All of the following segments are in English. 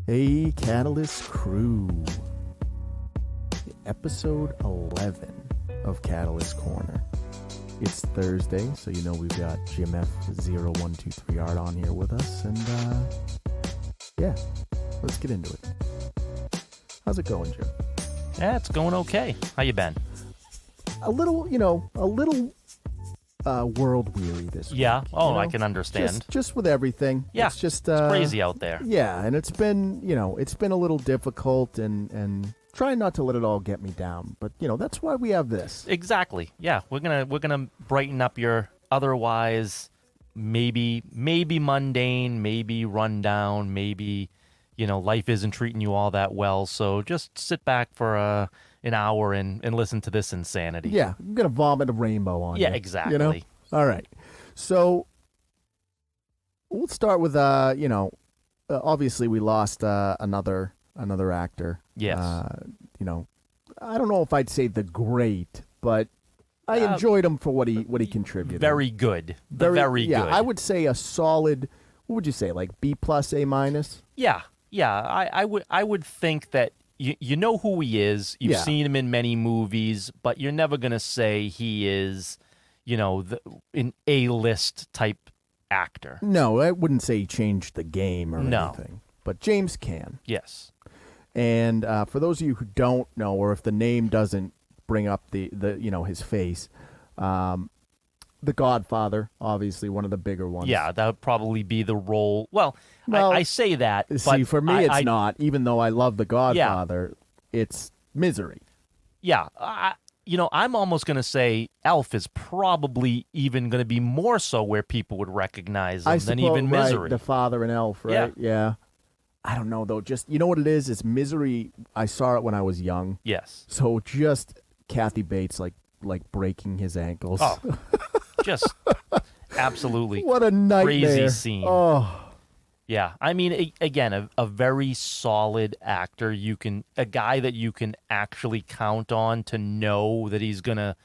Hey, Catalyst crew. Episode 11 of Catalyst Corner. It's Thursday, so you know we've got Jim F0123 Art on here with us, and yeah, let's get into it. How's it going, Jim? Yeah, it's going okay. How you been? A little world weary this week. Yeah. Oh, you know? I can understand. Just with everything. Yeah. It's just it's crazy out there. Yeah, and it's been a little difficult, and trying not to let it all get me down. But that's why we have this. Exactly. Yeah, we're gonna brighten up your otherwise maybe mundane, maybe rundown, maybe life isn't treating you all that well. So just sit back for an hour and listen to this insanity. Yeah, I'm gonna vomit a rainbow on you. Yeah, exactly. All right. So we'll start with obviously we lost another actor. Yes. I don't know if I'd say the great, but I enjoyed him for what he contributed. Very good. Very yeah, good. I would say a solid. What would you say, like B plus, A minus? Yeah. I would think that you know who he is. You've seen him in many movies, but you're never gonna say he is, an A-list type actor. No, I wouldn't say he changed the game or anything. But James Caan. Yes. And for those of you who don't know, or if the name doesn't bring up the his face, The Godfather, obviously one of the bigger ones. Yeah, that would probably be the role. Well, I say that. See, but for me, it's not. Even though I love The Godfather, it's Misery. Yeah, I'm almost going to say Elf is probably even going to be more so where people would recognize him than even Misery. Right, the father in Elf, right? Yeah. I don't know, though. Just, you know what it is? It's Misery. I saw it when I was young. Yes. So just Kathy Bates, like breaking his ankles. Oh, just absolutely what a nightmare. Crazy scene. Oh. Yeah, I mean, again, a very solid actor. A guy that you can actually count on to know that he's gonna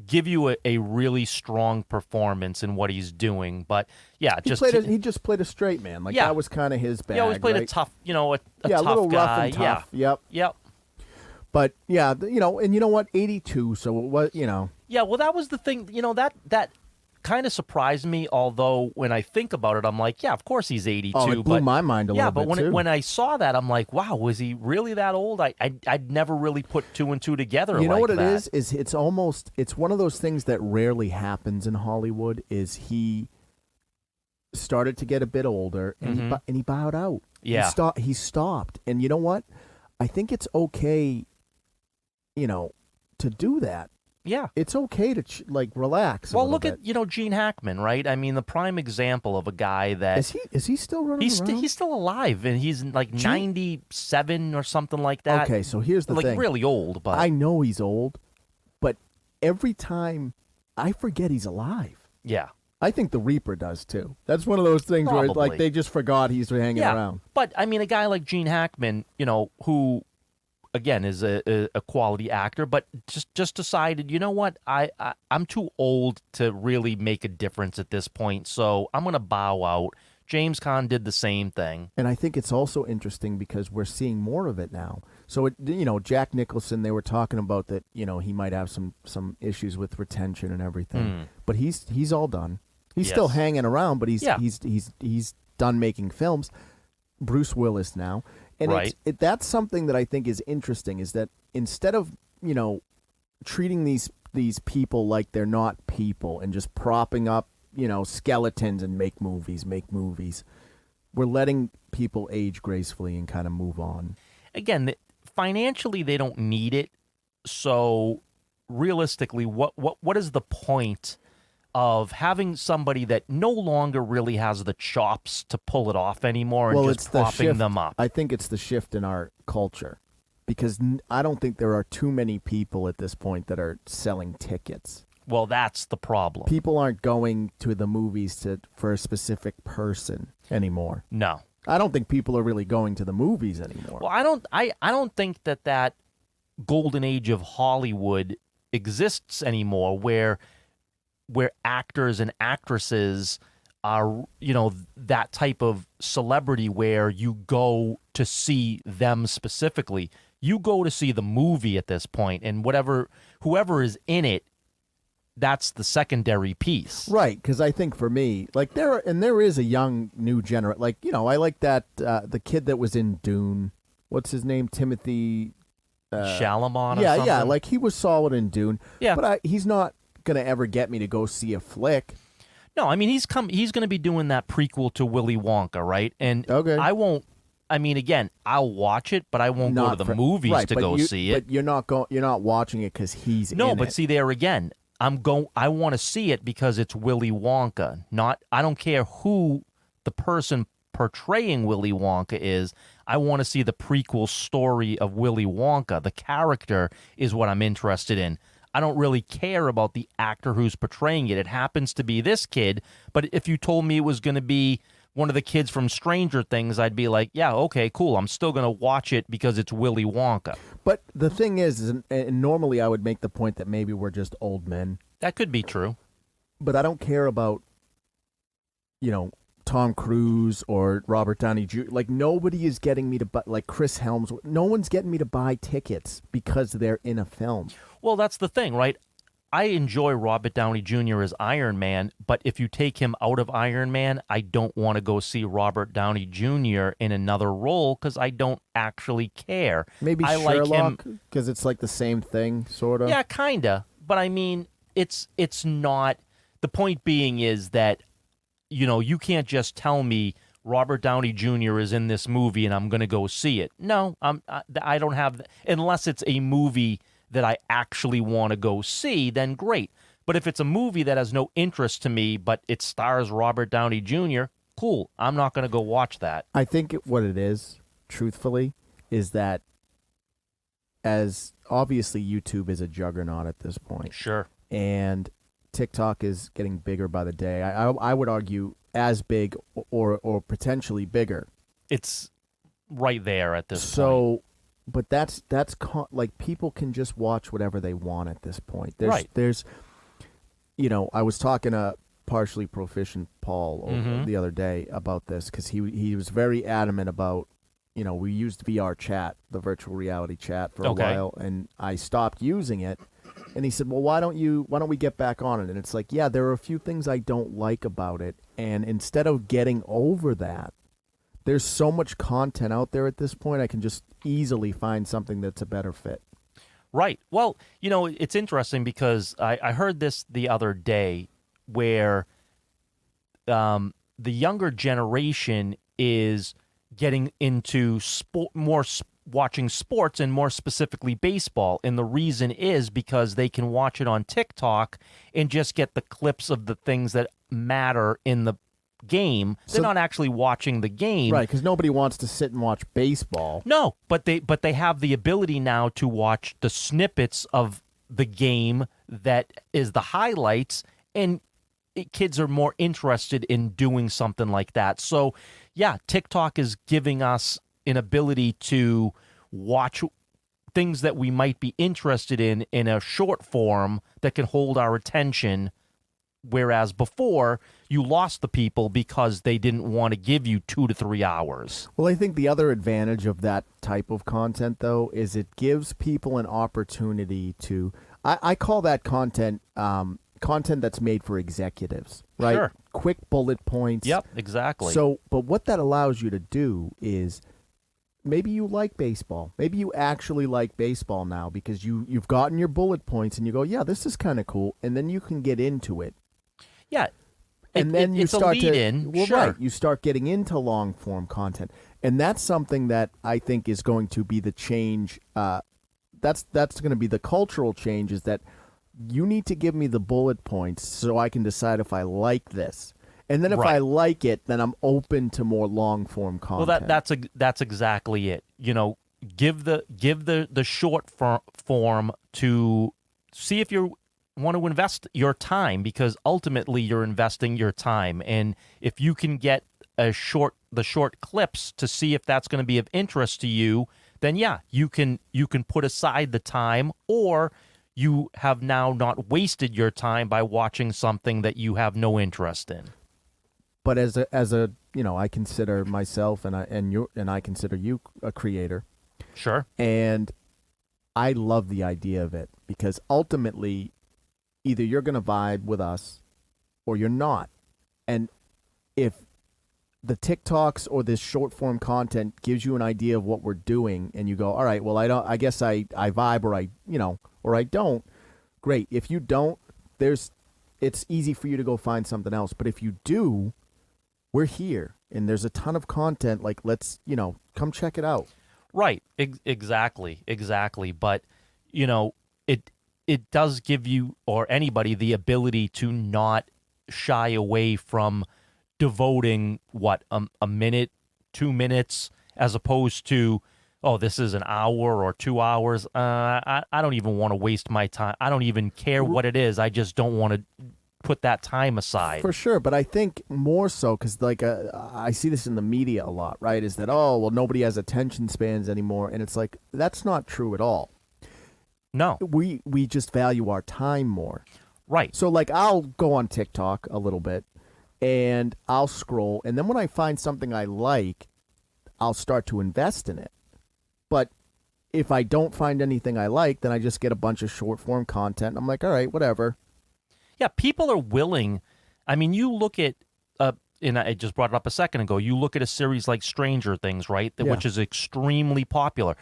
give you a really strong performance in what he's doing. But yeah, he just played a straight man. Like that was kind of his bag. He always played right? a tough, a a tough little guy. rough and tough. Yeah. Yep. But yeah, and you know what? 82. So what? Yeah. Well, that was the thing. That kind of surprised me. Although when I think about it, I'm like, yeah, of course he's 82. Oh, it blew my mind a little bit. Yeah, but too. when I saw that, I'm like, wow, was he really that old? I'd never really put two and two together. You know what that. it is? It's one of those things that rarely happens in Hollywood. Is he started to get a bit older and he bowed out. Yeah, he stopped. And you know what? I think it's okay. To do that. Yeah. It's okay to relax. Well, look at Gene Hackman, right? I mean, the prime example of a guy that is he still running around? He's still alive, and he's like 97 or something like that. Okay, so here's the thing. Really old, but I know he's old, but every time I forget he's alive. Yeah. I think the Reaper does too. That's one of those things where they just forgot he's hanging around. But I mean, a guy like Gene Hackman, who again is a quality actor, but just decided, you know what, I'm too old to really make a difference at this point, so I'm gonna bow out. James Caan did the same thing, and I think it's also interesting because we're seeing more of it now. So Jack Nicholson, they were talking about that. He might have some issues with retention and everything, but he's all done. He's still hanging around, but he's done making films. Bruce Willis now. And that's something that I think is interesting, is that instead of, treating these people like they're not people and just propping up, skeletons and make movies, we're letting people age gracefully and kind of move on. Again, financially, they don't need it. So realistically, what is the point of having somebody that no longer really has the chops to pull it off anymore and just propping them up? I think it's the shift in our culture, because I don't think there are too many people at this point that are selling tickets. Well, that's the problem. People aren't going to the movies for a specific person anymore. No. I don't think people are really going to the movies anymore. Well, I don't think that golden age of Hollywood exists anymore where actors and actresses are, that type of celebrity where you go to see them specifically. You go to see the movie at this point, and whoever is in it, that's the secondary piece. Right, because I think for me, like there is a young new generation. Like, I like that the kid that was in Dune. What's his name? Timothy Chalamet. Or yeah, something? yeah. Like he was solid in Dune. Yeah. But he's not gonna ever get me to go see a flick. No, I mean he's going to be doing that prequel to Willy Wonka, right? And Okay. I won't. I mean, again, I'll watch it, but I won't go to the movies right, to go see it. But you're not watching it because he's No, in but it. see there again, I want to see it because it's Willy Wonka. I don't care who the person portraying Willy Wonka is. I want to see the prequel story of Willy Wonka. The character is what I'm interested in. I don't really care about the actor who's portraying it. It happens to be this kid, but if you told me it was going to be one of the kids from Stranger Things, I'd be like, yeah, okay, cool. I'm still going to watch it because it's Willy Wonka. But the thing is, and normally I would make the point that maybe we're just old men. That could be true. But I don't care about, Tom Cruise or Robert Downey Jr. Like, nobody is getting me to buy, like Chris Helms. No one's getting me to buy tickets because they're in a film. Well, that's the thing, right? I enjoy Robert Downey Jr. as Iron Man, but if you take him out of Iron Man, I don't want to go see Robert Downey Jr. in another role because I don't actually care. Maybe I like Sherlock, him because it's like the same thing, sort of. Yeah, kinda. But I mean, it's not. The point being is that you can't just tell me Robert Downey Jr. is in this movie and I'm going to go see it. No, I don't have, unless it's a movie that I actually want to go see, then great. But if it's a movie that has no interest to me, but it stars Robert Downey Jr., cool. I'm not going to go watch that. I think what it is, truthfully, is that as obviously YouTube is a juggernaut at this point. Sure. And TikTok is getting bigger by the day. I would argue as big or potentially bigger. It's right there at this point. So, but that's like people can just watch whatever they want at this point. There's, I was talking to partially proficient Paul the other day about this because he was very adamant about, we used VR chat, the virtual reality chat for a while, and I stopped using it. And he said, well, why don't we get back on it? And it's like, yeah, there are a few things I don't like about it. And instead of getting over that, there's so much content out there at this point, I can just easily find something that's a better fit. Right. Well, it's interesting because I heard this the other day where the younger generation is getting into watching sports and more specifically baseball. And the reason is because they can watch it on TikTok and just get the clips of the things that matter in the game. They're not actually watching the game. Right, because nobody wants to sit and watch baseball. No, but they have the ability now to watch the snippets of the game that is the highlights, and kids are more interested in doing something like that. So, yeah, TikTok is giving us an ability to watch things that we might be interested in a short form that can hold our attention, whereas before you lost the people because they didn't want to give you 2 to 3 hours. Well, I think the other advantage of that type of content, though, is it gives people an opportunity to, I call that content that's made for executives, right? Sure. Quick bullet points. Yep, exactly. So, but what that allows you to do is maybe you like baseball. Maybe you actually like baseball now because you've gotten your bullet points and you go, yeah, this is kind of cool. And then you can get into it. Yeah. And then you it's start a lead-in. Well, sure. right. You start getting into long-form content. And that's something that I think is going to be the change. That's going to be the cultural change, is that you need to give me the bullet points so I can decide if I like this. And then if I like it, then I'm open to more long-form content. Well, that's exactly it. Give the short form to see if you want to invest your time, because ultimately you're investing your time. And if you can get the short clips to see if that's going to be of interest to you, then yeah, you can put aside the time, or you have now not wasted your time by watching something that you have no interest in. But as a I consider myself and I consider you a creator, Sure. and I love the idea of it because ultimately, either you're going to vibe with us or you're not. And if the TikToks or this short form content gives you an idea of what we're doing, and you go, all right, well, I guess I vibe or I don't. Great. If you don't, it's easy for you to go find something else. But if you do, we're here, and there's a ton of content. Like, let's come check it out. Right. Exactly. But it does give you or anybody the ability to not shy away from devoting a minute, 2 minutes, as opposed to, oh, this is an hour or 2 hours. I don't even want to waste my time. I don't even care what it is. I just don't want to put that time aside. For sure, but I think more so because I see this in the media a lot, right? Is that, oh, well, nobody has attention spans anymore, and it's like that's not true at all. No, we just value our time more. Right. So like I'll go on TikTok a little bit, and I'll scroll, and then when I find something I like, I'll start to invest in it. But if I don't find anything I like, then I just get a bunch of short form content. And I'm like, all right, whatever. Yeah, people are willing. I mean, you look at, and I just brought it up a second ago, you look at a series like Stranger Things, right, which is extremely popular.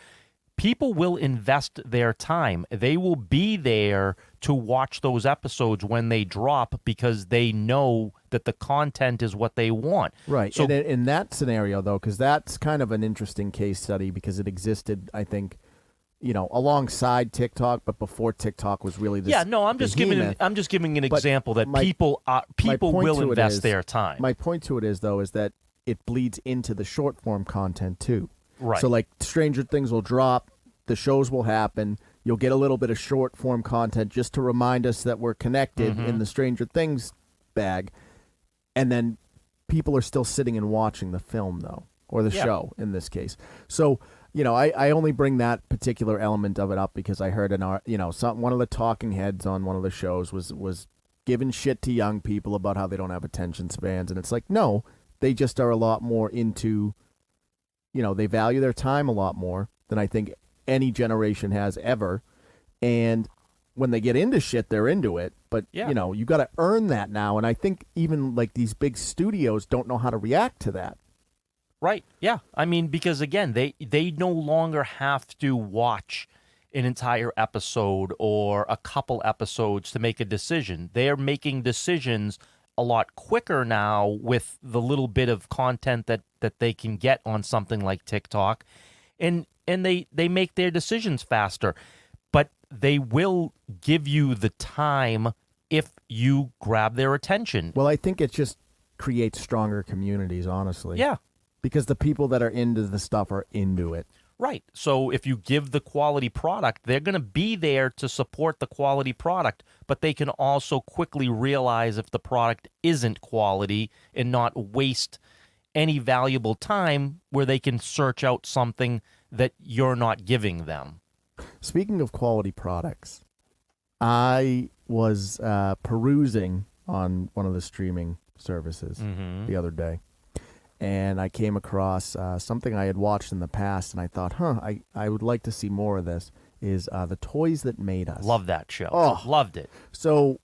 People will invest their time. They will be there to watch those episodes when they drop because they know that the content is what they want. Right. So, and in that scenario, though, because that's kind of an interesting case study because it existed, I think, alongside TikTok, but before TikTok was really this. Yeah, no, I'm just giving an example that people will invest their time. My point to it is though is that it bleeds into the short form content too. Right. So like Stranger Things will drop, the shows will happen. You'll get a little bit of short form content just to remind us that we're connected in the Stranger Things bag, and then people are still sitting and watching the film though, or the show in this case. So. I only bring that particular element of it up because I heard one of the talking heads on one of the shows was giving shit to young people about how they don't have attention spans, and it's like, no, they just are a lot more into, they value their time a lot more than I think any generation has ever, and when they get into shit, they're into it, but you got to earn that now, and I think even like these big studios don't know how to react to that. Right. Yeah. I mean, because again, they no longer have to watch an entire episode or a couple episodes to make a decision. They're making decisions a lot quicker now with the little bit of content that they can get on something like TikTok. And they make their decisions faster. But they will give you the time if you grab their attention. Well, I think it just creates stronger communities, honestly. Yeah. Because the people that are into the stuff are into it. Right. So if you give the quality product, they're going to be there to support the quality product, but they can also quickly realize if the product isn't quality and not waste any valuable time where they can search out something that you're not giving them. Speaking of quality products, I was perusing on one of the streaming services the other day. And I came across something I had watched in the past, and I thought, I would like to see more of this, is The Toys That Made Us. Love that show. Oh. Loved it. So,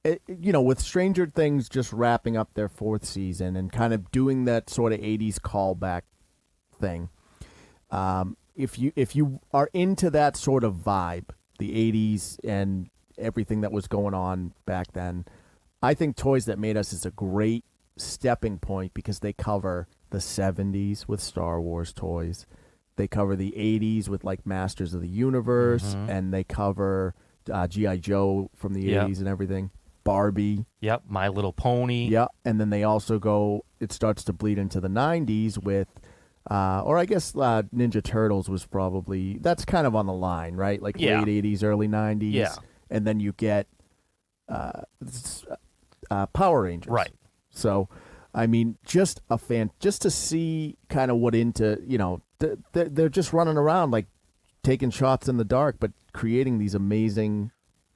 with Stranger Things just wrapping up their 4th season and kind of doing that sort of 80s callback thing, if you are into that sort of vibe, the 80s and everything that was going on back then, I think Toys That Made Us is a great stepping point because they cover the 70s with Star Wars toys, they cover the 80s with like Masters of the Universe, and they cover G.I. Joe from the 80s and everything, Barbie, My Little Pony, and then they also it starts to bleed into the 90s with or I guess Ninja Turtles was probably, that's kind of on the line, right? Like late 80s, early 90s, and then you get Power Rangers, right? So, I mean, just to see kind of what into, they're just running around like taking shots in the dark, but creating these amazing.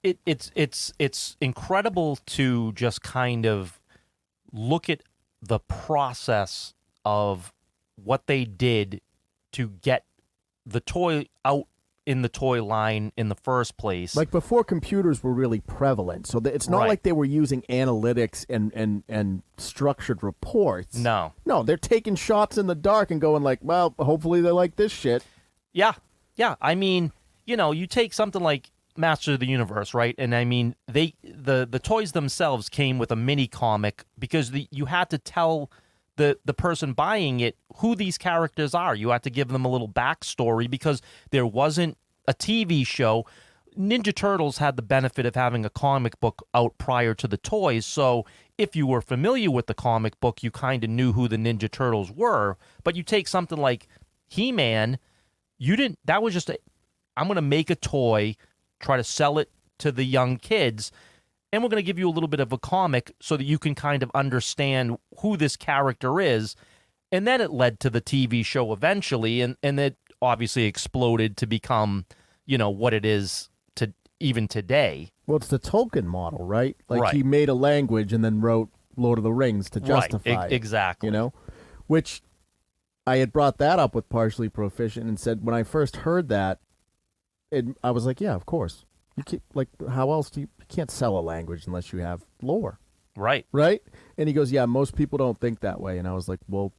It's incredible to just kind of look at the process of what they did to get the toy out in the toy line in the first place. Like before computers were really prevalent. So it's not Right. like they were using analytics and structured reports. No. No, they're taking shots in the dark and going like, well, hopefully they like this shit. Yeah. Yeah. I mean, you take something like Master of the Universe, right? And I mean, the toys themselves came with a mini comic because you had to tell the person buying it who these characters are. You had to give them a little backstory because there wasn't a TV show. Ninja Turtles had the benefit of having a comic book out prior to the toys, so if you were familiar with the comic book, you kind of knew who the Ninja Turtles were. But you take something like He-Man, you didn't. That was just I'm going to make a toy, try to sell it to the young kids, and we're going to give you a little bit of a comic so that you can kind of understand who this character is. And then it led to the TV show eventually, and it obviously exploded to become, what it is to even today. Well, it's the Tolkien model, right? Like Right. he made a language and then wrote Lord of the Rings to justify Right, it, exactly. Which I had brought that up with Partially Proficient and said when I first heard that, I was like, yeah, of course. You can't, like, how else you can't sell a language unless you have lore, Right. right? And he goes, yeah, most people don't think that way. And I was like, well,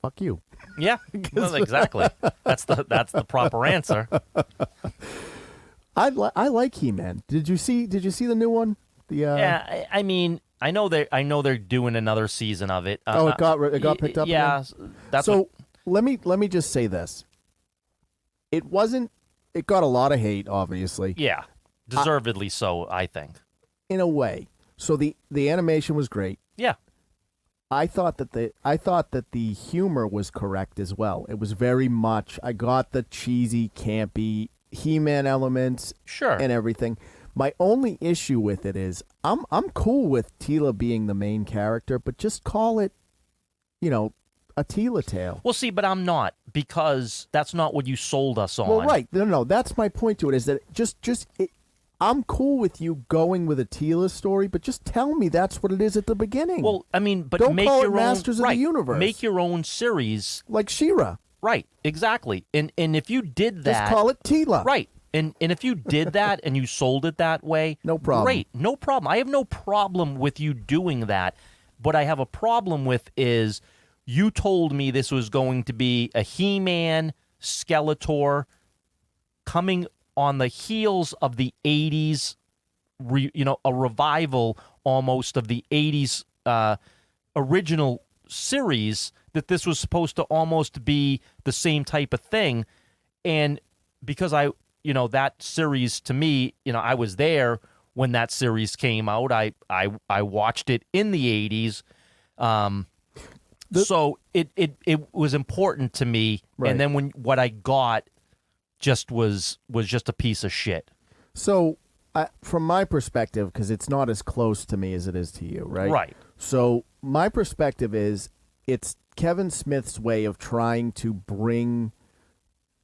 fuck you. Yeah. Well, exactly. That's the proper answer. I like He-Man. Did you see the new one? Yeah. I mean, I know they're doing another season of it. It got picked up. Yeah. Again? That's So let me just say this. It got a lot of hate, obviously. yeah. Deservedly so, I think. In a way. So the animation was great. Yeah. I thought that the humor was correct as well. It was very much. I got the cheesy, campy He-Man elements, Sure. and everything. My only issue with it is I'm cool with Tila being the main character, but just call it, a Tila tale. Well, see, but I'm not, because that's not what you sold us on. Well, right. No. That's my point to it. Is that I'm cool with you going with a Tila story, but just tell me that's what it is at the beginning. Well, I mean, but Don't make call it your Masters own, of the right, Universe. Make your own series. like She-Ra. Right. Exactly. And if you did that, Just call it Tila. right. And if you did that and you sold it that way, No problem. Great, no problem. I have no problem with you doing that. What I have a problem with is you told me this was going to be a He-Man, Skeletor, coming on the heels of the 80s, a revival almost of the 80s original series, that this was supposed to almost be the same type of thing. And because that series to me, I was there when that series came out. I watched it in the 80s. So it was important to me. Right. And then what I got was just a piece of shit. So, from my perspective, because it's not as close to me as it is to you, right? Right. So, my perspective is it's Kevin Smith's way of trying to bring,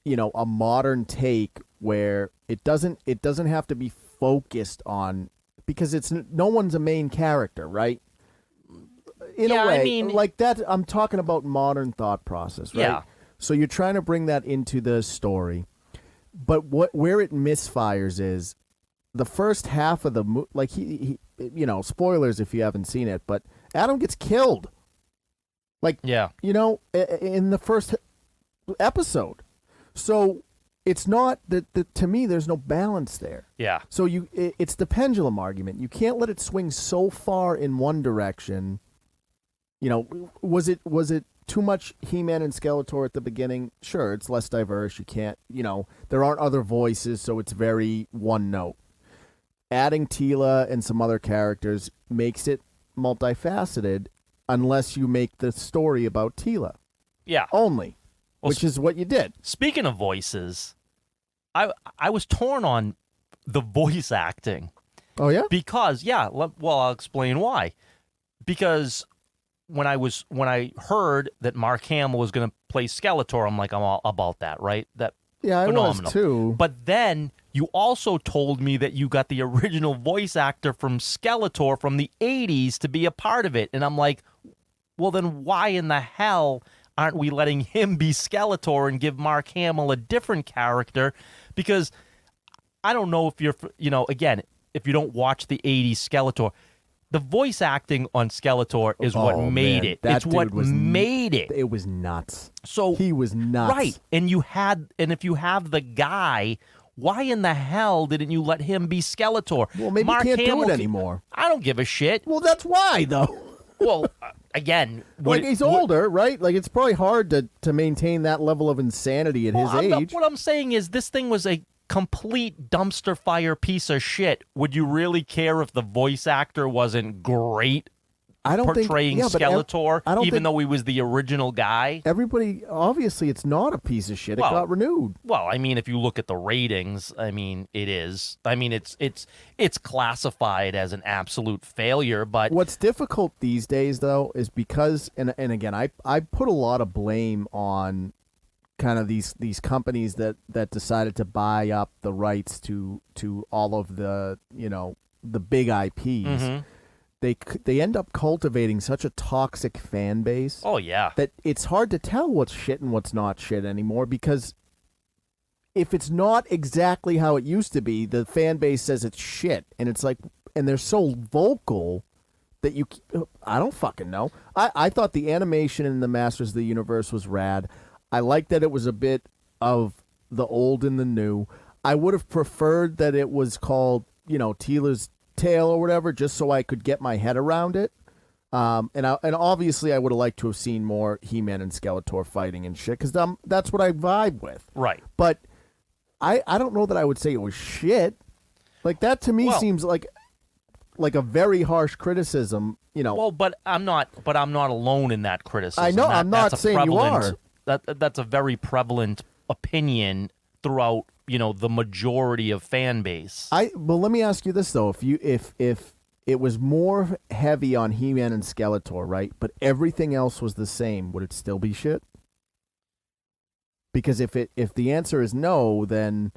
a modern take where it doesn't have to be focused on, because no one's a main character, right? In Yeah, a way, I mean, like that. I'm talking about modern thought process, right? Yeah. So you're trying to bring that into the story, but where it misfires is the first half of the like he spoilers if you haven't seen it, but Adam gets killed. Like, Yeah. In the first episode. So it's not that to me there's no balance there. Yeah. So it's the pendulum argument. You can't let it swing so far in one direction. Was it too much He-Man and Skeletor at the beginning? Sure, it's less diverse. You can't, there aren't other voices, so it's very one note. Adding Tila and some other characters makes it multifaceted unless you make the story about Tila Yeah. only, Well, which is what you did. Speaking of voices, I was torn on the voice acting Oh, yeah? because I'll explain why. Because when I heard that Mark Hamill was going to play Skeletor, I'm like, I'm all about that, right? That Yeah, I phenomenal. was too. But then you also told me that you got the original voice actor from Skeletor from the 80s to be a part of it, and I'm like, well, then why in the hell aren't we letting him be Skeletor and give Mark Hamill a different character? Because I don't know if you're, again, if you don't watch the 80s Skeletor, the voice acting on Skeletor is what made it. That it's what made it. It was nuts. So he was nuts. Right. And if you have the guy, why in the hell didn't you let him be Skeletor? Well, maybe Mark he can't Hamill do it anymore. I don't give a shit. Well, that's why, though. Well, again, like he's older, right? Like it's probably hard to maintain that level of insanity at his age. What I'm saying is this thing was a complete dumpster fire piece of shit. Would you really care if the voice actor wasn't great portraying Skeletor, even though he was the original guy? Everybody, obviously, it's not a piece of shit. It got renewed. Well, I mean, if you look at the ratings, I mean, it is. I mean, it's classified as an absolute failure. But what's difficult these days, though, is because, and again, I put a lot of blame on kind of these companies that decided to buy up the rights to all of the the big IPs. Mm-hmm. They end up cultivating such a toxic fan base. Oh yeah, that it's hard to tell what's shit and what's not shit anymore, because if it's not exactly how it used to be, the fan base says it's shit, and it's like, and they're so vocal that I don't fucking know. I thought the animation in the Masters of the Universe was rad. I like that it was a bit of the old and the new. I would have preferred that it was called, Teela's Tale or whatever, just so I could get my head around it. And obviously I would have liked to have seen more He-Man and Skeletor fighting and shit, because that's what I vibe with. Right. But I don't know that I would say it was shit. Like, that to me seems like a very harsh criticism, Well, but I'm not alone in that criticism. I know, I'm not saying you are. That's a very prevalent opinion throughout, the majority of fan base. Well, let me ask you this though: if it was more heavy on He-Man and Skeletor, right, but everything else was the same, would it still be shit? Because if the answer is no, then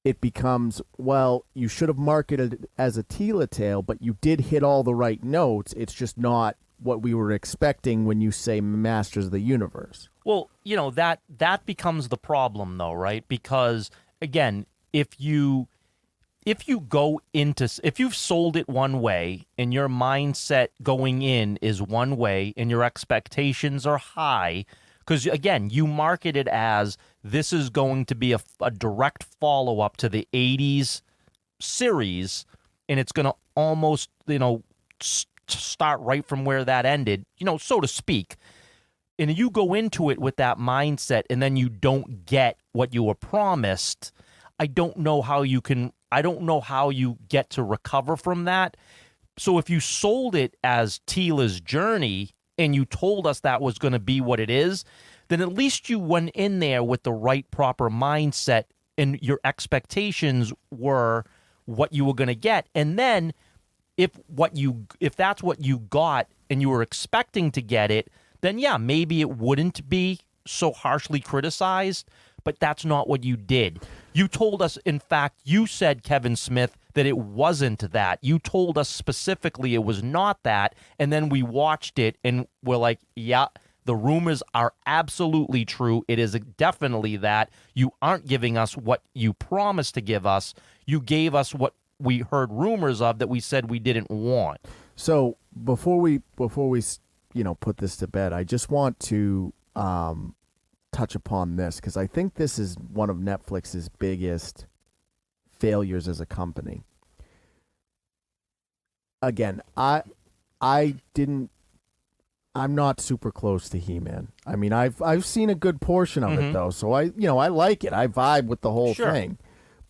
it becomes, well, you should have marketed it as a Teela tale, but you did hit all the right notes. It's just not what we were expecting when you say Masters of the Universe. Well, that becomes the problem, though, right? Because again, if you've sold it one way and your mindset going in is one way and your expectations are high, because again, you market it as this is going to be a direct follow-up to the 80s series, and it's going to almost, start right from where that ended, so to speak. And you go into it with that mindset and then you don't get what you were promised. I don't know how you get to recover from that. So if you sold it as Teela's journey and you told us that was going to be what it is, then at least you went in there with the right proper mindset and your expectations were what you were going to get. And then if that's what you got and you were expecting to get it, then yeah, maybe it wouldn't be so harshly criticized, but that's not what you did. You told us, in fact, you said, Kevin Smith, that it wasn't that. You told us specifically it was not that, and then we watched it and we're like, yeah, the rumors are absolutely true. It is definitely that. You aren't giving us what you promised to give us. You gave us what we heard rumors of that we said we didn't want. So before we put this to bed, I just want to touch upon this, because I think this is one of Netflix's biggest failures as a company. Again, I'm not super close to He-Man. I mean, I've seen a good portion of it though, so I like it. I vibe with the whole thing.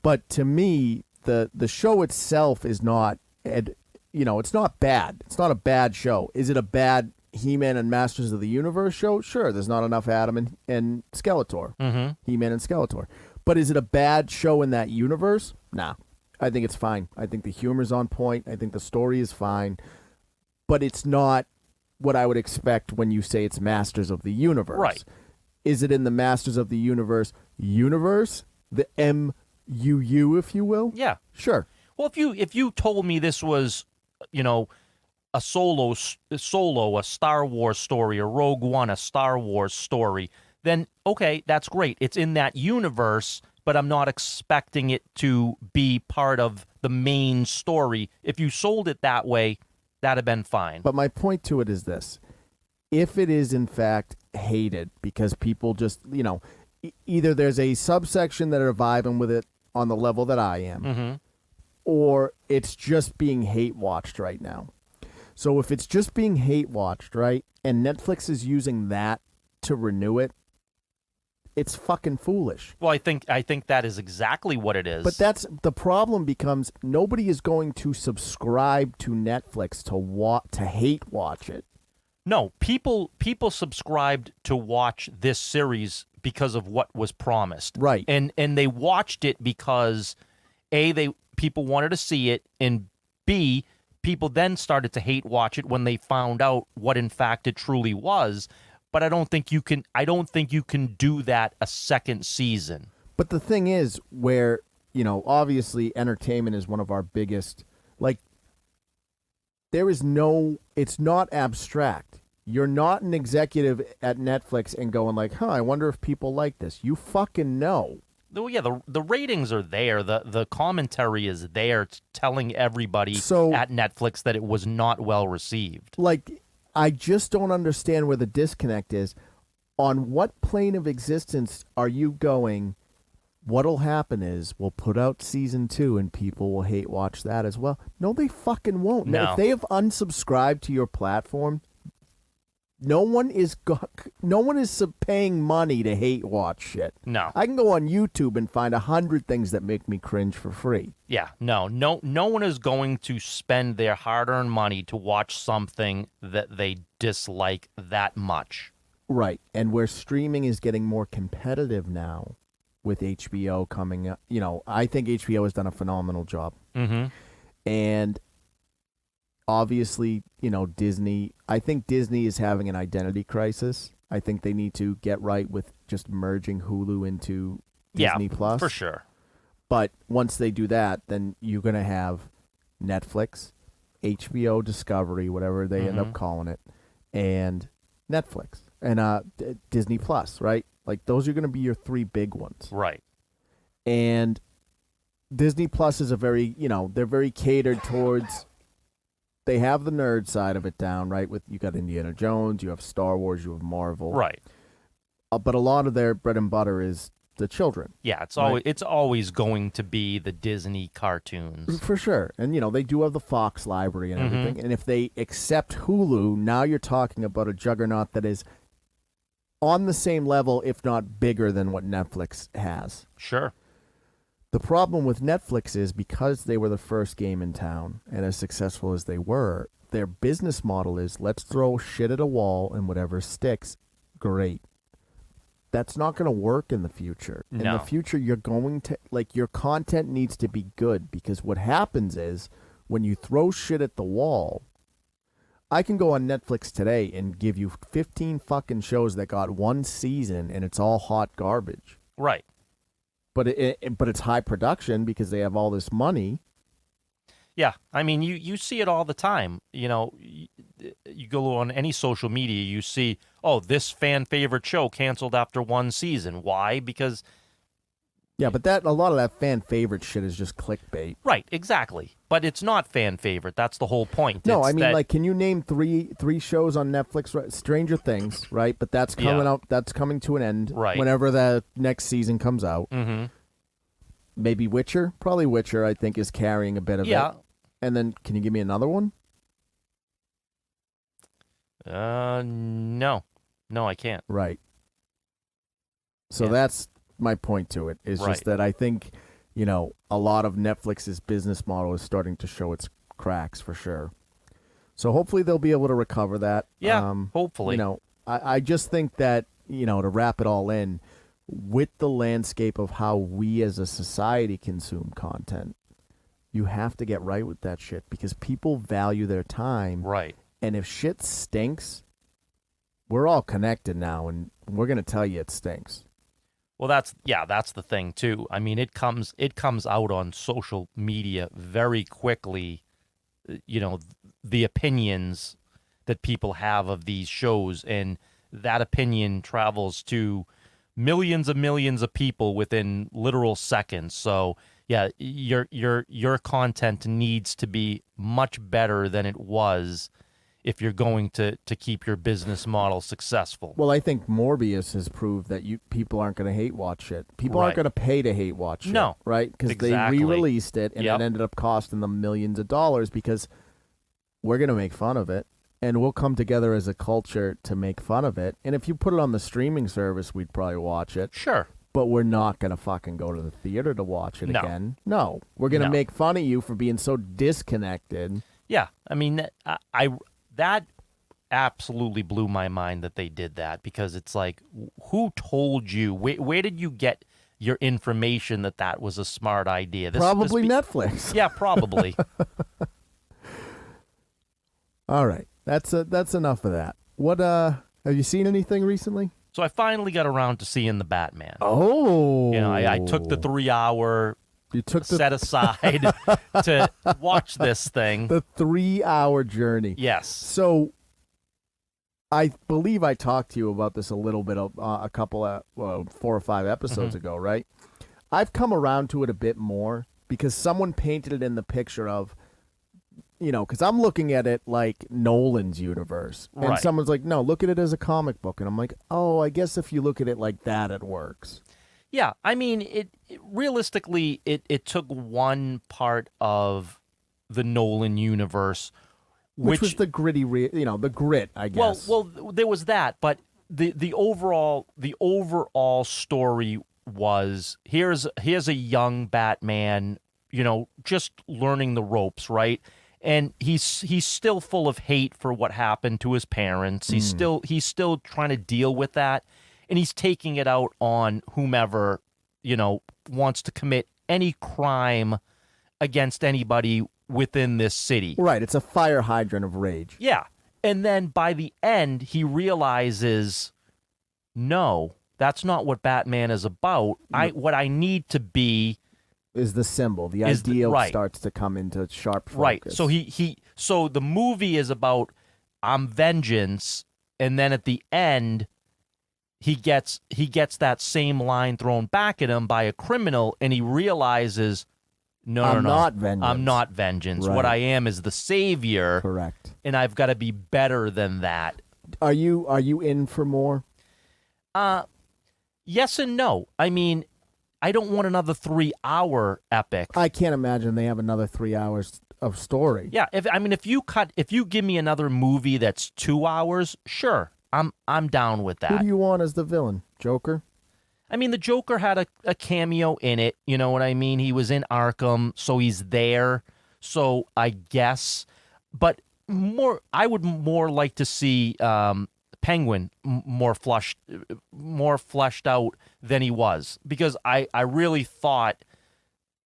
But to me, the show itself is not, it's not bad. It's not a bad show. Is it a bad He-Man and Masters of the Universe show? Sure, there's not enough Adam and Skeletor. Mm-hmm. He-Man and Skeletor. But is it a bad show in that universe? Nah. I think it's fine. I think the humor's on point. I think the story is fine. But it's not what I would expect when you say it's Masters of the Universe. Right. Is it in the Masters of the Universe? The MUU, if you will? Yeah. Sure. Well, if you told me this was, a a Star Wars story, a Rogue One, a Star Wars story, then okay, that's great. It's in that universe, but I'm not expecting it to be part of the main story. If you sold it that way, that'd have been fine. But my point to it is this. If it is in fact hated because people just, either there's a subsection that are vibing with it on the level that I am, or it's just being hate watched right now. So if it's just being hate watched, right, and Netflix is using that to renew it, it's fucking foolish. Well, I think that is exactly what it is. But that's the problem, becomes nobody is going to subscribe to Netflix to hate watch it. No, people subscribed to watch this series because of what was promised. Right. And they watched it because people wanted to see it, and B, people then started to hate watch it when they found out what in fact it truly was. But I don't think you can do that a second season. But the thing is, where, obviously entertainment is one of our biggest, it's not abstract. You're not an executive at Netflix and going I wonder if people like this. You fucking know. Well, yeah, the ratings are there. The commentary is there, telling everybody at Netflix that it was not well received. I just don't understand where the disconnect is. On what plane of existence are you going? What'll happen is we'll put out season 2 and people will hate watch that as well. No, they fucking won't. No. If they have unsubscribed to your platform, no one is paying money to hate watch shit. No. I can go on YouTube and find 100 things that make me cringe for free. Yeah, no one is going to spend their hard-earned money to watch something that they dislike that much. Right, and where streaming is getting more competitive now with HBO coming up, I think HBO has done a phenomenal job. Mm-hmm. And obviously, Disney, I think Disney is having an identity crisis. I think they need to get right with just merging Hulu into Disney Plus. For sure. But once they do that, then you're going to have Netflix, HBO Discovery, whatever they end up calling it, and Netflix and Disney Plus, right? Those are going to be your 3 big ones. Right. And Disney Plus is a very, they're very catered towards, they have the nerd side of it down, right? You got Indiana Jones, you have Star Wars, you have Marvel. Right. But a lot of their bread and butter is the children. Yeah, it's always going to be the Disney cartoons. For sure. And, they do have the Fox library and everything. And if they accept Hulu, now you're talking about a juggernaut that is on the same level, if not bigger than what Netflix has. Sure. The problem with Netflix is because they were the first game in town and as successful as they were, their business model is let's throw shit at a wall and whatever sticks, great. That's not going to work in the future. No. In the future, you're going to, your content needs to be good, because what happens is when you throw shit at the wall, I can go on Netflix today and give you 15 fucking shows that got 1 season and it's all hot garbage. Right. But it's high production because they have all this money. Yeah, I mean, you see it all the time. You go on any social media, you see, this fan favorite show canceled after 1 season. Why? Because yeah, but a lot of that fan favorite shit is just clickbait. Right, exactly. But it's not fan favorite. That's the whole point. No, I mean, can you name three shows on Netflix? Right? Stranger Things, right? But that's coming out. That's coming to an end. Right. Whenever the next season comes out. Mm-hmm. Maybe Witcher. Probably Witcher, I think, is carrying a bit of it. And then, can you give me another one? No, I can't. Right. So that's my point to it. Is just that I think, a lot of Netflix's business model is starting to show its cracks for sure. So hopefully they'll be able to recover that. Yeah, hopefully. I just think that, to wrap it all in, with the landscape of how we as a society consume content, you have to get right with that shit, because people value their time. Right. And if shit stinks, we're all connected now, and we're going to tell you it stinks. Well, that's the thing too. I mean, it comes out on social media very quickly. the opinions that people have of these shows, and that opinion travels to millions of people within literal seconds. So yeah, your content needs to be much better than it was if you're going to keep your business model successful. Well, I think Morbius has proved that people aren't going to hate watch it. People aren't Right. going to pay to hate watch it. No. Right? Because Exactly. they re-released it, and Yep. it ended up costing them millions of dollars because we're going to make fun of it, and we'll come together as a culture to make fun of it. And if you put it on the streaming service, we'd probably watch it. Sure. But we're not going to fucking go to the theater to watch it No. again. No. We're going to No. make fun of you for being so disconnected. Yeah, I mean, that absolutely blew my mind that they did that, because it's like, who told you? Where did you get your information that was a smart idea? Probably Netflix. Yeah, probably. All right. That's enough of that. What have you seen anything recently? So I finally got around to seeing the Batman. Oh. You know, I took the 3-hour You took the set aside to watch this thing. the 3-hour journey. Yes. So I believe I talked to you about this a little bit a couple of 4 or 5 episodes Mm-hmm. ago, right? I've come around to it a bit more because someone painted it in the picture of, because I'm looking at it like Nolan's universe. And Right. someone's like, no, look at it as a comic book. And I'm like, oh, I guess if you look at it like that, it works. Yeah, I mean, realistically, it took one part of the Nolan universe, Which was the gritty, the grit, I guess. Well, there was that, but the overall story was, here's a young Batman, just learning the ropes, right? And he's still full of hate for what happened to his parents. He's still trying to deal with that, and he's taking it out on whomever wants to commit any crime against anybody within this city. Right, it's a fire hydrant of rage. Yeah. And then by the end, he realizes, no, that's not what Batman is about. What I need to be Is the symbol. The Is the- ideal right. starts to come into sharp focus. right. So so the movie is about I'm vengeance, and then at the end he gets that same line thrown back at him by a criminal, and he realizes, no, I'm no, not vengeance. I'm not vengeance. Right. What I am is the savior, Correct. and I've got to be better than that. Are you in for more? Yes and no. I mean, I don't want another 3-hour epic. I can't imagine they have another 3 hours of story. Yeah, if you give me another movie that's 2 hours, sure, I'm down with Who that. do you want as the villain? Joker? I mean, the Joker had a cameo in it. You know what I mean? He was in Arkham, so he's there. So I guess, but I would more like to see Penguin more fleshed out than he was, because I really thought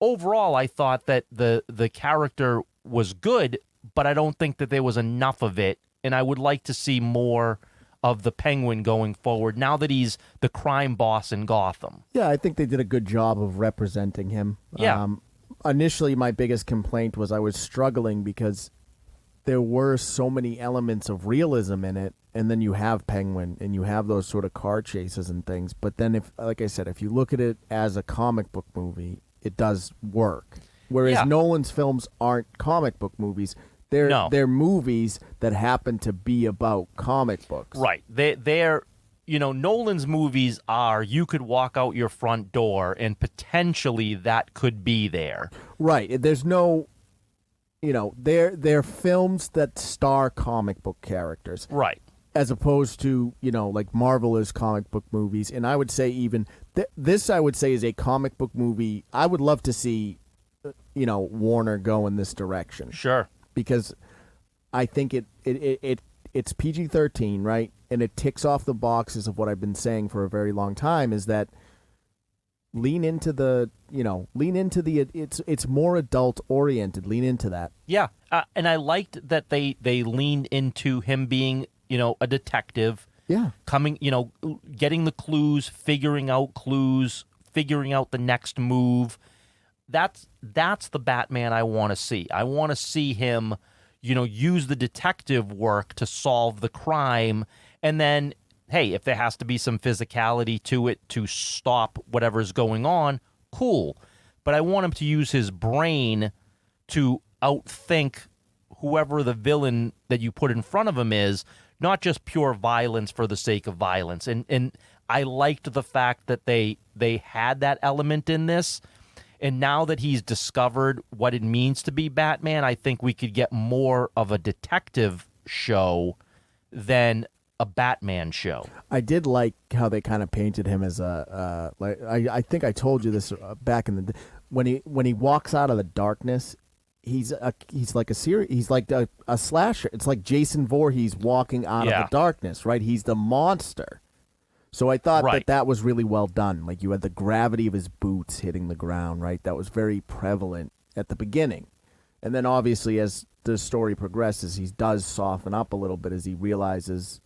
overall that the character was good, but I don't think that there was enough of it, and I would like to see more of the Penguin going forward now that he's the crime boss in Gotham. Yeah, I think they did a good job of representing him. Yeah. Initially, my biggest complaint was I was struggling because there were so many elements of realism in it, and then you have Penguin and you have those sort of car chases and things. But then, like I said, if you look at it as a comic book movie, it does work. Whereas Yeah. Nolan's films aren't comic book movies. They're movies that happen to be about comic books. Right. They're Nolan's movies are, you could walk out your front door and potentially that could be there. Right. There's no, they're films that star comic book characters. Right. As opposed to, like Marvel is comic book movies. And I would say even, this I would say is a comic book movie. I would love to see, Warner go in this direction. Sure. Because I think it's PG-13, right? And it ticks off the boxes of what I've been saying for a very long time, is that lean into it's more adult oriented. Lean into that. Yeah. And I liked that they leaned into him being, a detective. Yeah. Coming, getting the clues, figuring out the next move. That's the Batman I want to see. I want to see him, use the detective work to solve the crime. And then, hey, if there has to be some physicality to it to stop whatever's going on, cool. But I want him to use his brain to outthink whoever the villain that you put in front of him is, not just pure violence for the sake of violence. And I liked the fact that they had that element in this. And now that he's discovered what it means to be Batman, I think we could get more of a detective show than a Batman show. I did like how they kind of painted him as a like I think I told you this back in the when he walks out of the darkness, he's like a slasher. It's like Jason Voorhees walking out of the darkness, right? He's the monster. So I thought that was really well done. Like, you had the gravity of his boots hitting the ground, right? That was very prevalent at the beginning. And then obviously as the story progresses, he does soften up a little bit as he realizes,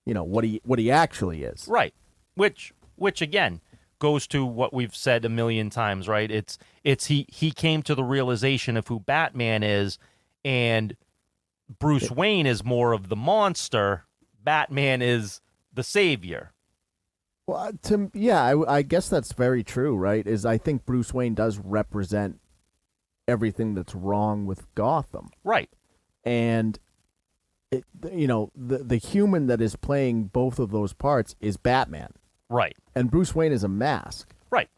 what he actually is. Right. Which again goes to what we've said a million times, right? It's he came to the realization of who Batman is, and Bruce Wayne is more of the monster. Batman is the savior. Well, I guess that's very true, right? I think Bruce Wayne does represent everything that's wrong with Gotham. Right. And, the human that is playing both of those parts is Batman. Right. And Bruce Wayne is a mask. Right.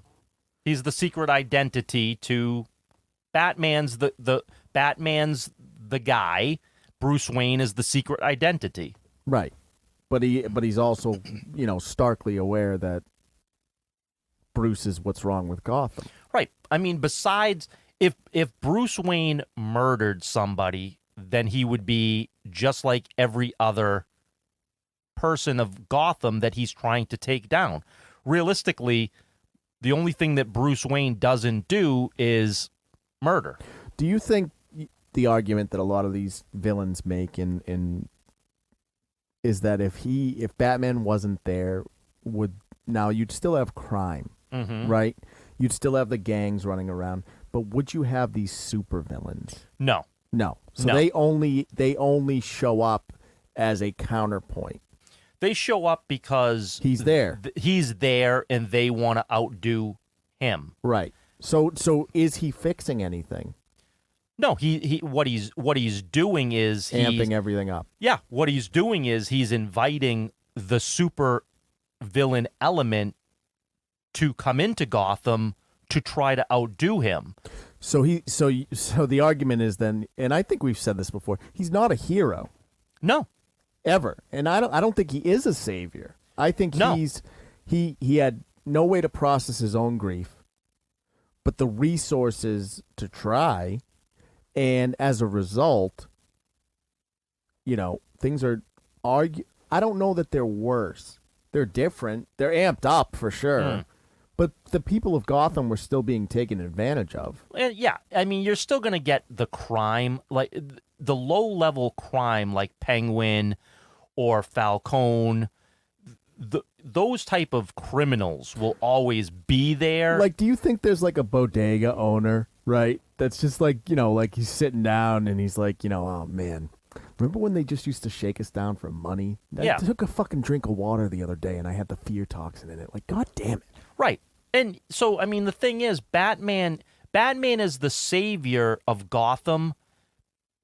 He's the secret identity to Batman's the guy. Bruce Wayne is the secret identity. Right. But he's also, starkly aware that Bruce is what's wrong with Gotham. Right. I mean, besides, if Bruce Wayne murdered somebody, then he would be just like every other person of Gotham that he's trying to take down. Realistically, the only thing that Bruce Wayne doesn't do is murder. Do you think the argument that a lot of these villains make is that if Batman wasn't there, you'd still have crime, right? You'd still have the gangs running around, but would you have these super villains? No. So No. they only show up as a counterpoint. They show up because he's there. He's there, and they want to outdo him. Right. So is he fixing anything? No, he what he's doing is amping everything up. Yeah, what he's doing is he's inviting the super villain element to come into Gotham to try to outdo him. So the argument is then, and I think we've said this before, he's not a hero. No. Ever. And I don't think he is a savior. I think he had no way to process his own grief, but the resources to try. And as a result, things are I don't know that they're worse. They're different. They're amped up for sure. But the people of Gotham were still being taken advantage of. And yeah, I mean, you're still going to get the crime, like the low-level crime like Penguin or Falcone. Those type of criminals will always be there. Like, do you think there's like a bodega owner, right? That's just like, like he's sitting down and he's like, oh man, remember when they just used to shake us down for money? I took a fucking drink of water the other day and I had the fear toxin in it. Like, God damn it. Right. And so, I mean, the thing is, Batman is the savior of Gotham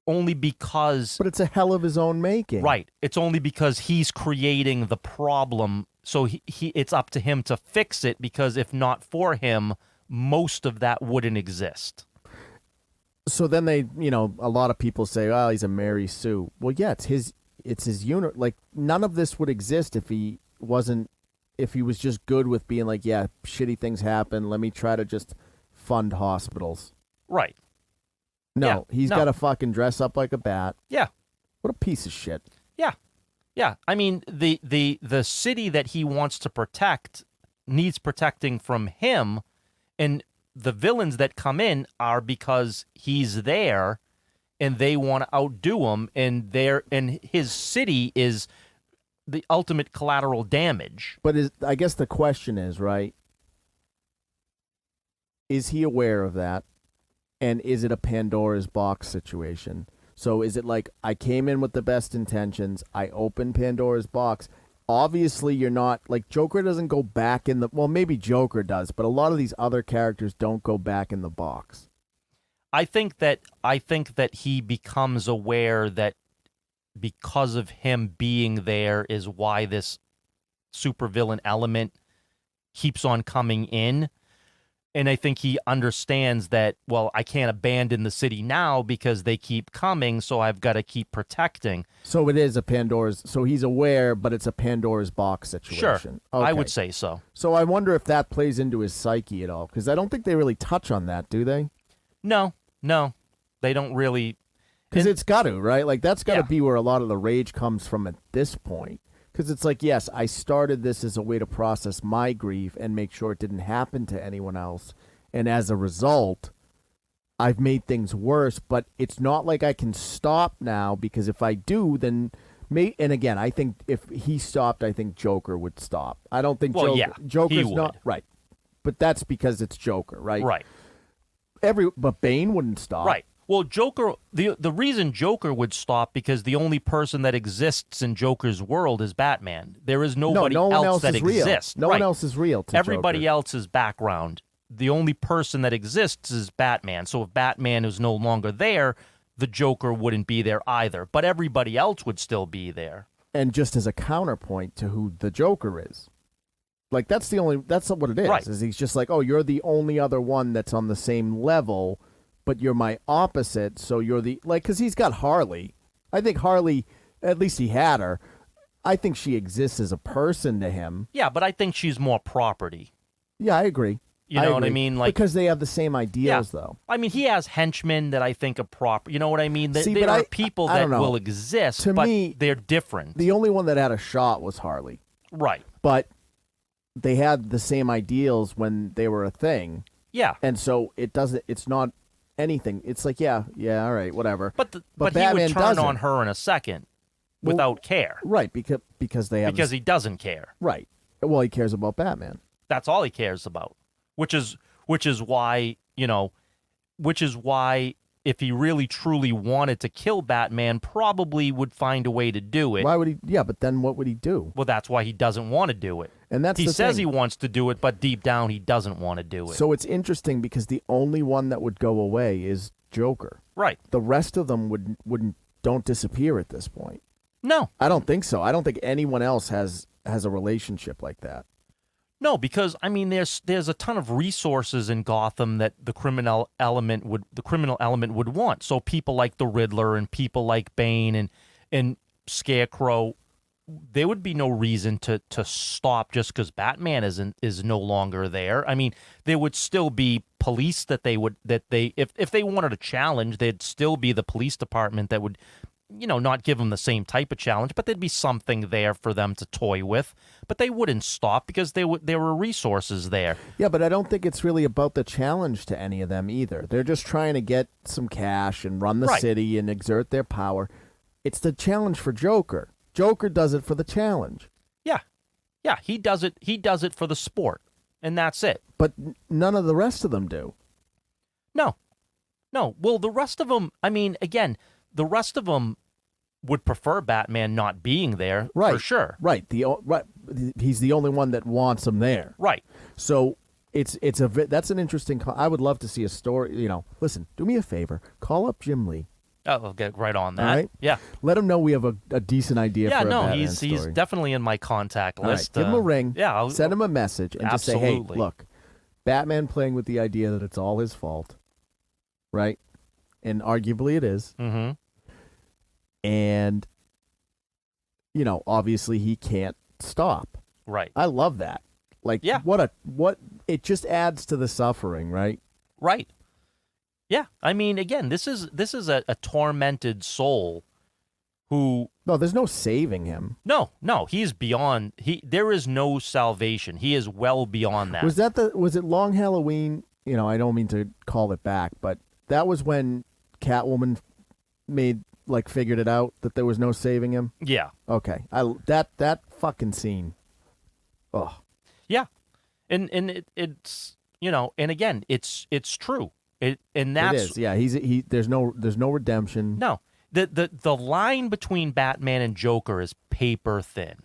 only because... But it's a hell of his own making. Right. It's only because he's creating the problem, so it's up to him to fix it, because if not for him, most of that wouldn't exist. So then they, a lot of people say, oh, he's a Mary Sue. Well, yeah, it's his unit. Like, none of this would exist if he was just good with being like, yeah, shitty things happen. Let me try to just fund hospitals. Right. No, he's got to fucking dress up like a bat. Yeah. What a piece of shit. Yeah. Yeah. I mean, the city that he wants to protect needs protecting from him, and the villains that come in are because he's there and they want to outdo him, and his city is the ultimate collateral damage. But I guess the question is, right, is he aware of that? And is it a Pandora's box situation? So is it like I came in with the best intentions, I opened Pandora's box? Obviously, you're not like Joker doesn't go back in the well, maybe Joker does, but a lot of these other characters don't go back in the box. I think that he becomes aware that because of him being there is why this supervillain element keeps on coming in. And I think he understands that, well, I can't abandon the city now because they keep coming, so I've got to keep protecting. So it is a Pandora's, so he's aware, but it's a Pandora's box situation. Sure, Okay. I would say so. So I wonder if that plays into his psyche at all, because I don't think they really touch on that, do they? No, they don't really. Because it's got to, right? Like, that's got to Yeah. be where a lot of the rage comes from at this point. Because it's like, yes, I started this as a way to process my grief and make sure it didn't happen to anyone else. And as a result, I've made things worse. But it's not like I can stop now, because if I do, then... And again, I think if he stopped, I think Joker would stop. I don't think Joker's he would. not... Right. But that's because it's Joker, right? Right. But Bane wouldn't stop. Right. Well, Joker, the reason Joker would stop because the only person that exists in Joker's world is Batman. There is nobody no one else that is real. exists. No one else is real to Everybody Joker. else is background. The only person that exists is Batman. So if Batman is no longer there, the Joker wouldn't be there either. But everybody else would still be there. And just as a counterpoint to who the Joker is. Like, that's what it is. Right. Is he's just like, oh, you're the only other one that's on the same level, but you're my opposite, so you're the... Like, because he's got Harley. I think Harley, at least he had her. I think she exists as a person to him. Yeah, but I think she's more property. Yeah, I agree. You know what I mean? Like, because they have the same ideals, though. I mean, he has henchmen that I think are proper. You know what I mean? See, there but are people I that don't know. will exist, To but me, they're different. The only one that had a shot was Harley. Right. But they had the same ideals when they were a thing. Yeah. And so it's not anything. It's like, yeah, all right, whatever. But he Batman would turn doesn't. on her in a second without care. Right, because they have... Because he doesn't care. Right. Well, he cares about Batman. That's all he cares about. Which is why, if he really truly wanted to kill Batman, probably would find a way to do it. Why would he? Yeah, but then what would he do? Well, that's why he doesn't want to do it. And that's he the says thing. he wants to do it, but deep down he doesn't want to do it. So it's interesting because the only one that would go away is Joker. Right. The rest of them don't disappear at this point. No. I don't think so. I don't think anyone else has a relationship like that. No, because I mean, there's a ton of resources in Gotham that the criminal element would want. So people like the Riddler and people like Bane and Scarecrow, there would be no reason to stop just because Batman is no longer there. I mean, there would still be police if they wanted a challenge, there'd still be the police department that would, not give them the same type of challenge, but there'd be something there for them to toy with. But they wouldn't stop because there were resources there. Yeah, but I don't think it's really about the challenge to any of them either. They're just trying to get some cash and run the city and exert their power. It's the challenge for Joker. Joker does it for the challenge. Yeah. Yeah, he does it. He does it for the sport, and that's it. But none of the rest of them do. No. Well, the rest of them, I mean, again, the rest of them would prefer Batman not being there, right? For sure, right. He's the only one that wants him there, right? So that's an interesting. I would love to see a story. Listen, do me a favor, call up Jim Lee. Oh, I'll get right on that. All right? Yeah, let him know we have a decent idea. Yeah, for a Batman he's story. definitely in my contact list. All right, give him a ring. Yeah, I'll send him a message and just say, hey, look, Batman playing with the idea that it's all his fault, right? And arguably it is. Mm-hmm. And, obviously he can't stop. Right. I love that. Like, yeah. what it just adds to the suffering, right? Right. Yeah. I mean, again, this is a tormented soul who... No, there's no saving him. No, he's beyond... There is no salvation. He is well beyond that. Was it Long Halloween? I don't mean to call it back, but that was when Catwoman figured it out that there was no saving him. Yeah. Okay. That fucking scene. Oh. Yeah. And it's and again, it's true. And that's it is. Yeah, there's no redemption. No. The line between Batman and Joker is paper thin.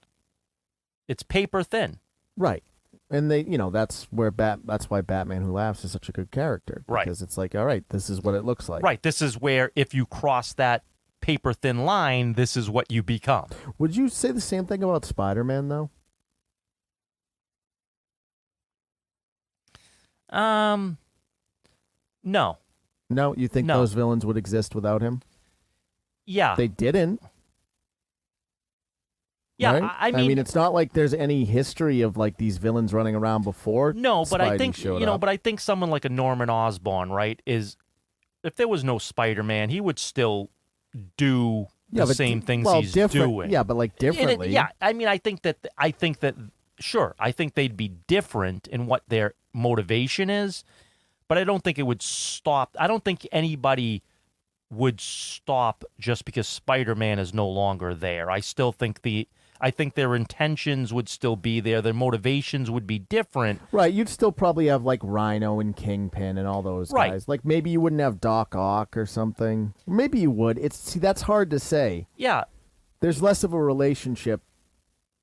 It's paper thin. Right. And that's why Batman Who Laughs is such a good character. Right. Because it's like, all right, this is what it looks like. Right. This is where if you cross that paper thin line, this is what you become. Would you say the same thing about Spider-Man, though? No. No? You think those villains would exist without him? Yeah. They didn't. Yeah, right? I mean, it's not like there's any history of like these villains running around before. No, but I think up. but I think someone like a Norman Osborn, right, is if there was no Spider-Man, he would still do the same things he's doing. Yeah, but like differently. I think that sure, I think they'd be different in what their motivation is, but I don't think it would stop. I don't think anybody would stop just because Spider-Man is no longer there. I think their intentions would still be there. Their motivations would be different. Right. You'd still probably have like Rhino and Kingpin and all those guys. Like maybe you wouldn't have Doc Ock or something. Maybe you would. That's hard to say. Yeah. There's less of a relationship.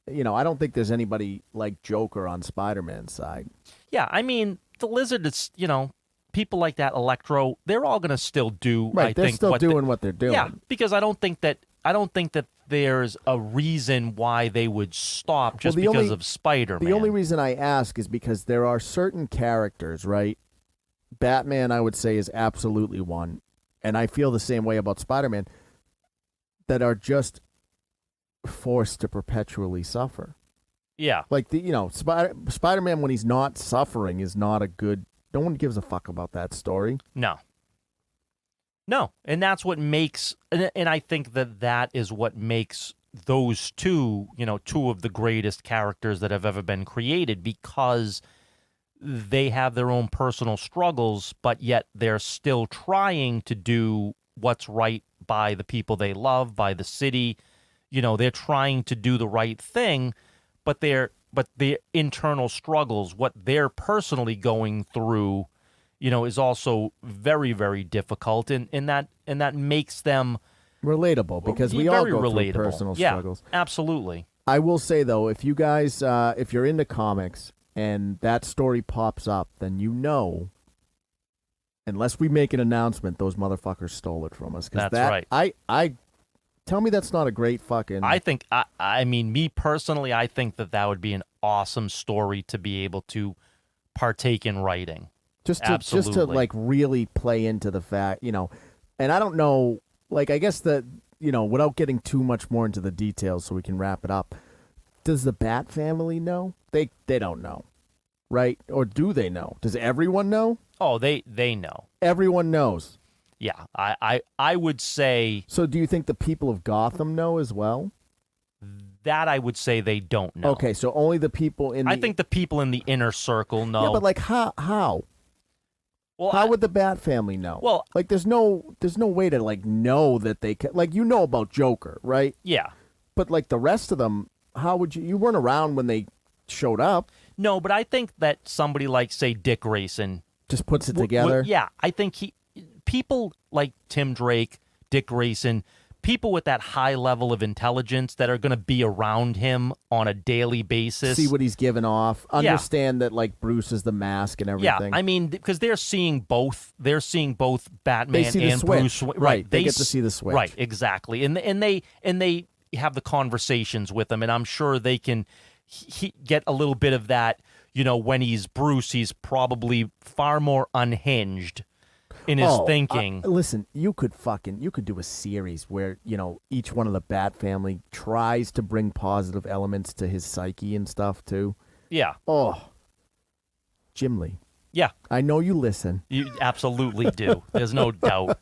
I don't think there's anybody like Joker on Spider-Man's side. Yeah. I mean, the Lizard is, people like that, Electro, they're all going to still do, right, they're still doing what they're doing. Yeah, because I don't think that there's a reason why they would stop just because of Spider-Man. The only reason I ask is because there are certain characters, right? Batman, I would say, is absolutely one. And I feel the same way about Spider-Man, that are just forced to perpetually suffer. Yeah. Like, Spider-Man, when he's not suffering, is not a good... No one gives a fuck about that story. No. And that's what makes, and I think that is what makes those two of the greatest characters that have ever been created, because they have their own personal struggles, but yet they're still trying to do what's right by the people they love, by the city. They're trying to do the right thing, but their internal struggles, what they're personally going through, is also very, very difficult, and that makes them relatable, because we all go through personal struggles. Yeah, absolutely. I will say though, if you guys, if you're into comics and that story pops up, then unless we make an announcement, those motherfuckers stole it from us. That's right. I tell me that's not a great fucking... I think, I mean, me personally, I think that would be an awesome story to be able to partake in writing. Just to like really play into the fact, and I don't know, like, I guess that, without getting too much more into the details so we can wrap it up, does the Bat family know? They don't know, right? Or do they know? Does everyone know? Oh, they know. Everyone knows. Yeah, I would say... So do you think the people of Gotham know as well? That I would say they don't know. Okay, so only the people in I think the people in the inner circle know. Yeah, but like how? Well, how would the Bat family know? Well, like there's no way to like know that they can, like, about Joker, right? Yeah. But like the rest of them, how would you weren't around when they showed up. No, but I think that somebody like, say, Dick Grayson just puts it together. Yeah, I think people like Tim Drake, Dick Grayson, people with that high level of intelligence that are going to be around him on a daily basis. See what he's giving off. Understand that, like, Bruce is the mask and everything. Yeah, I mean, because they're seeing both. They're seeing both Batman and Bruce. Right, they get to see the switch. Right, exactly. And they have the conversations with him, and I'm sure they can get a little bit of that. When he's Bruce, he's probably far more unhinged in his thinking. Listen, you could do a series where, each one of the Bat family tries to bring positive elements to his psyche and stuff too. Yeah. Oh, Jim Lee. Yeah. I know you listen. You absolutely do. There's no doubt.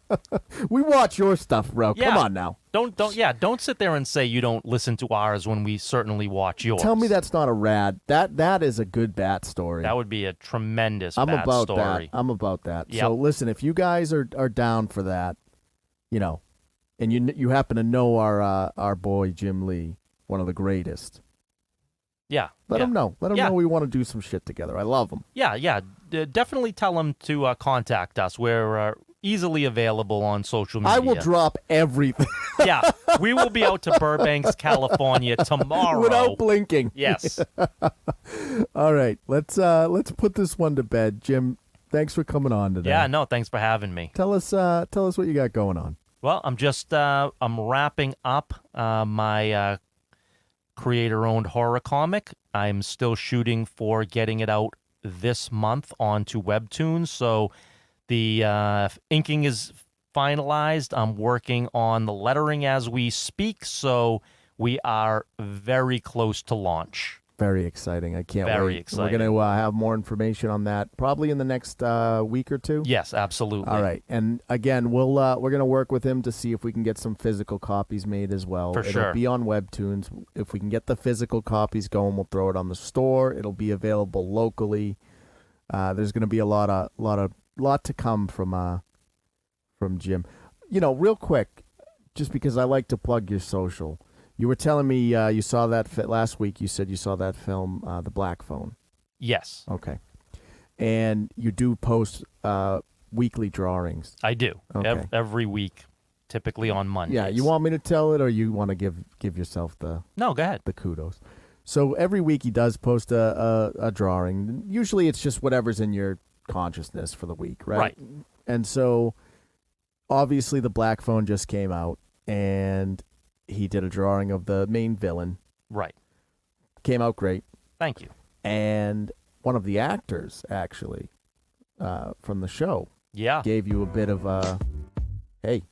We watch your stuff, bro. Yeah. Come on now. Don't sit there and say you don't listen to ours when we certainly watch yours. Tell me that's not a rad. That is a good Bat story. That would be a tremendous Bat story. I'm about that. Yep. So listen, if you guys are down for that, and you happen to know our boy Jim Lee, one of the greatest. Yeah. Let him know. Let him know we want to do some shit together. I love him. Yeah. Definitely tell him to contact us. We're easily available on social media. I will drop everything Yeah, we will be out to Burbank, California tomorrow. without blinking. Yes. All right, let's put this one to bed. Jim, thanks for coming on today. Yeah, no, thanks for having me. Tell us what you got going on. Well, I'm wrapping up my creator-owned horror comic. I'm still shooting for getting it out this month onto Webtoons, so the inking is finalized. I'm working on the lettering as we speak, so we are very close to launch. Very exciting. I can't wait. Very exciting. We're going to have more information on that probably in the next week or two. Yes, absolutely. All right. And again, we're going to work with him to see if we can get some physical copies made as well. For sure. It'll be on Webtoons. If we can get the physical copies going, we'll throw it on the store. It'll be available locally. There's going to be a lot to come from Jim. You know, real quick, just because I like to plug your social. You were telling me you saw that last week. You said you saw that film, The Black Phone. Yes. Okay. And you do post weekly drawings. I do. Okay. Every week, typically on Mondays. Yeah. You want me to tell it, or you want to give yourself No, go ahead. the kudos? So every week he does post a drawing. Usually it's just whatever's in your consciousness for the week, right? Right. And so obviously The Black Phone just came out, and he did a drawing of the main villain. Right. Came out great. Thank you. And one of the actors, actually, from the show, Yeah. gave you a bit of a, hey,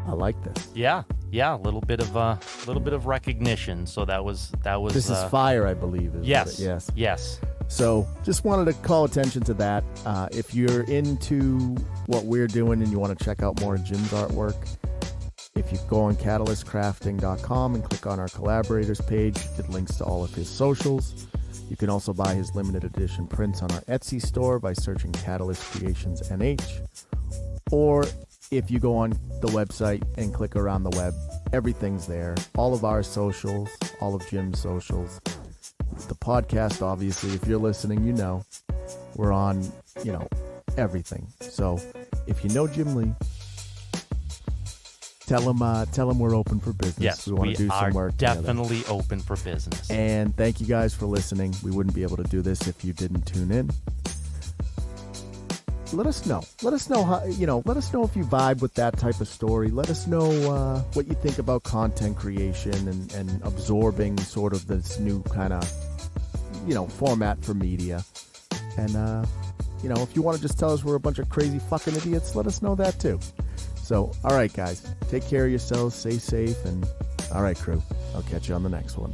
I like this. Yeah. Yeah. A little bit of recognition. So that was. This is fire, I believe. Yes. Yes. Yes. So just wanted to call attention to that. If you're into what we're doing and you want to check out more of Jim's artwork, if you go on catalystcrafting.com and click on our collaborators page, it links to all of his socials. You can also buy his limited edition prints on our Etsy store by searching Catalyst Creations NH. Or if you go on the website and click around the web, everything's there. All of our socials, all of Jim's socials. The podcast, obviously, if you're listening, you know. We're on, everything. So if you know Jim Lee, tell him we're open for business. Yes, we want to do some work together. Definitely open for business. And thank you guys for listening. We wouldn't be able to do this if you didn't tune in. Let us know. Let us know how, let us know if you vibe with that type of story. Let us know what you think about content creation and absorbing sort of this new kind of, format for media. And, if you want to just tell us we're a bunch of crazy fucking idiots, let us know that too. So, all right, guys, take care of yourselves, stay safe, and all right, crew, I'll catch you on the next one.